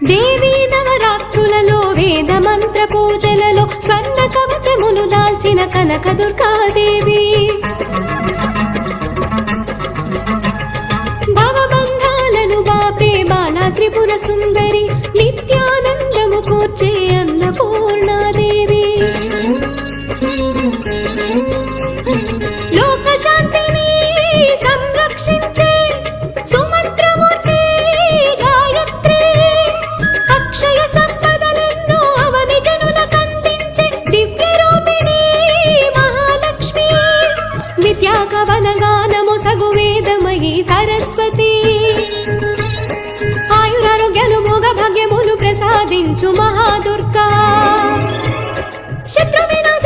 దేవీ నవరాత్రులలో వేద మంత్ర పూజలలో స్వర్ణ కవచములు దాల్చిన కనక దుర్గాదేవి భవబంధాలను బాపే బాలా త్రిపుర సుందరి నిత్యానందము కూర్చే అన్నపూర్ణాదేవి లోక శాంతిని సంరక్షించే సుమంత్రమూర్తి గాయత్రి అక్షయ సంపదలెన్నో అవని జనులకందించే దివ్య రూపిణి మహాలక్ష్మి విద్యా కవన గానము సగు వేదమయీ సరస్వతి ఆయురారోగ్యాలు భోగ భాగ్యములు ప్రసాదించు మహాదుర్గా శత్రు వినాశ